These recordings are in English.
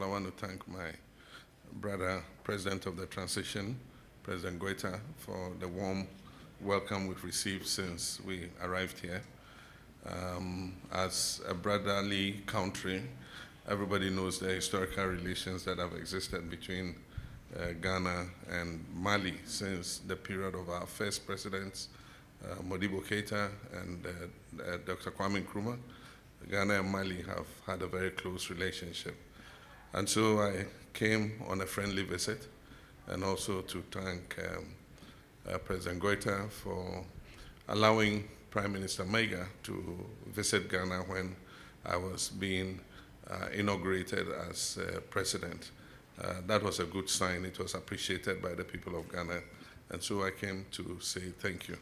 I want to thank my brother, President of the Transition, President Goïta, for the warm welcome we've received since we arrived here. As a brotherly country, everybody knows the historical relations that have existed between Ghana and Mali since the period of our first presidents, Modibo Keïta and Dr. Kwame Nkrumah. Ghana and Mali have had a very close relationship. And so I came on a friendly visit, and also to thank President Goïta for allowing Prime Minister Maiga to visit Ghana when I was being inaugurated as president. That was a good sign. It was appreciated by the people of Ghana, and so I came to say thank you.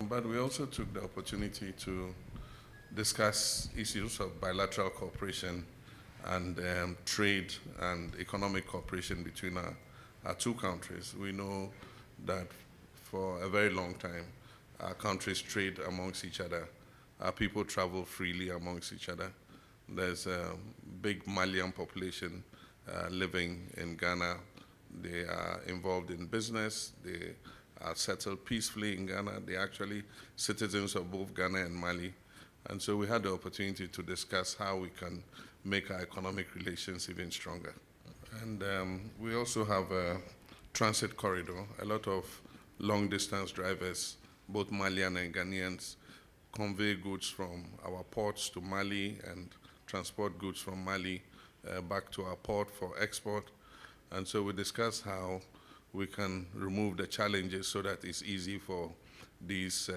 But we also took the opportunity to discuss issues of bilateral cooperation and trade and economic cooperation between our two countries. We know that for a very long time, our countries trade amongst each other. Our people travel freely amongst each other. There's a big Malian population living in Ghana. They are involved in business. They are settled peacefully in Ghana. They're actually citizens of both Ghana and Mali. And so we had the opportunity to discuss how we can make our economic relations even stronger. And we also have a transit corridor. A lot of long-distance drivers, both Malian and Ghanaians, convey goods from our ports to Mali and transport goods from Mali back to our port for export. And so we discussed how we can remove the challenges so that it's easy for these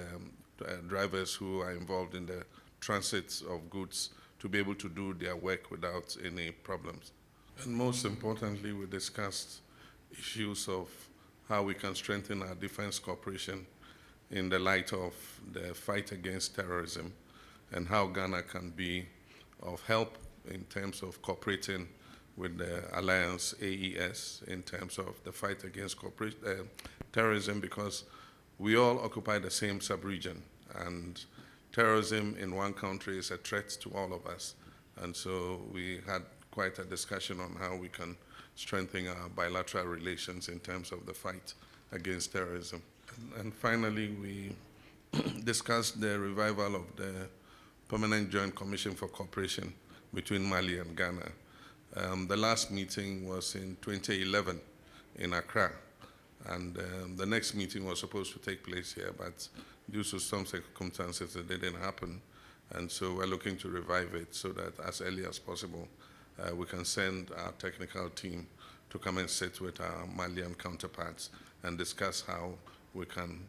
drivers who are involved in the transit of goods to be able to do their work without any problems. And most importantly, we discussed issues of how we can strengthen our defense cooperation in the light of the fight against terrorism, and how Ghana can be of help in terms of cooperating with the Alliance AES in terms of the fight against terrorism, because we all occupy the same sub-region, and terrorism in one country is a threat to all of us. And so we had quite a discussion on how we can strengthen our bilateral relations in terms of the fight against terrorism. And finally, we discussed the revival of the Permanent Joint Commission for Cooperation between Mali and Ghana. The last meeting was in 2011 in Accra, and the next meeting was supposed to take place here, but due to some circumstances it didn't happen. And so we're looking to revive it so that as early as possible we can send our technical team to come and sit with our Malian counterparts and discuss how we can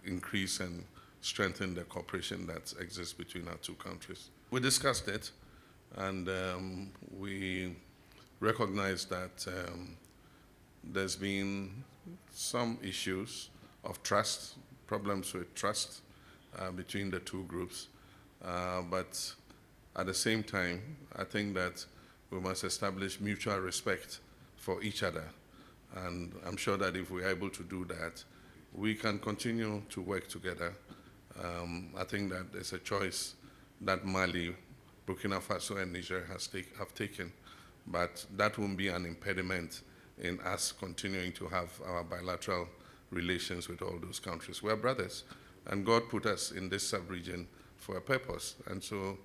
increase and strengthen the cooperation that exists between our two countries. We discussed it, and we recognize that there's been some issues of trust, problems with trust between the two groups. But at the same time, I think that we must establish mutual respect for each other. And I'm sure that if we're able to do that, we can continue to work together. I think that there's a choice that Mali, Burkina Faso, and Niger have taken, but that won't be an impediment in us continuing to have our bilateral relations with all those countries. We're brothers, and God put us in this sub-region for a purpose. And so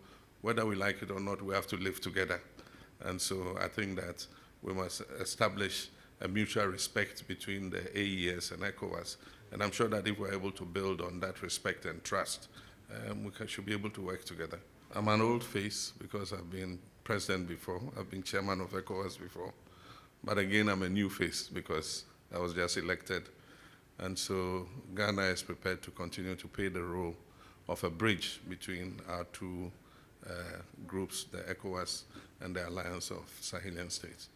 whether we like it or not, we have to live together. And so I think that we must establish a mutual respect between the AES and ECOWAS. And I'm sure that if we're able to build on that respect and trust, we should be able to work together. I'm an old face because I've been president before. I've been chairman of ECOWAS before. But again, I'm a new face because I was just elected. And so Ghana is prepared to continue to play the role of a bridge between our two groups, the ECOWAS and the Alliance of Sahelian States.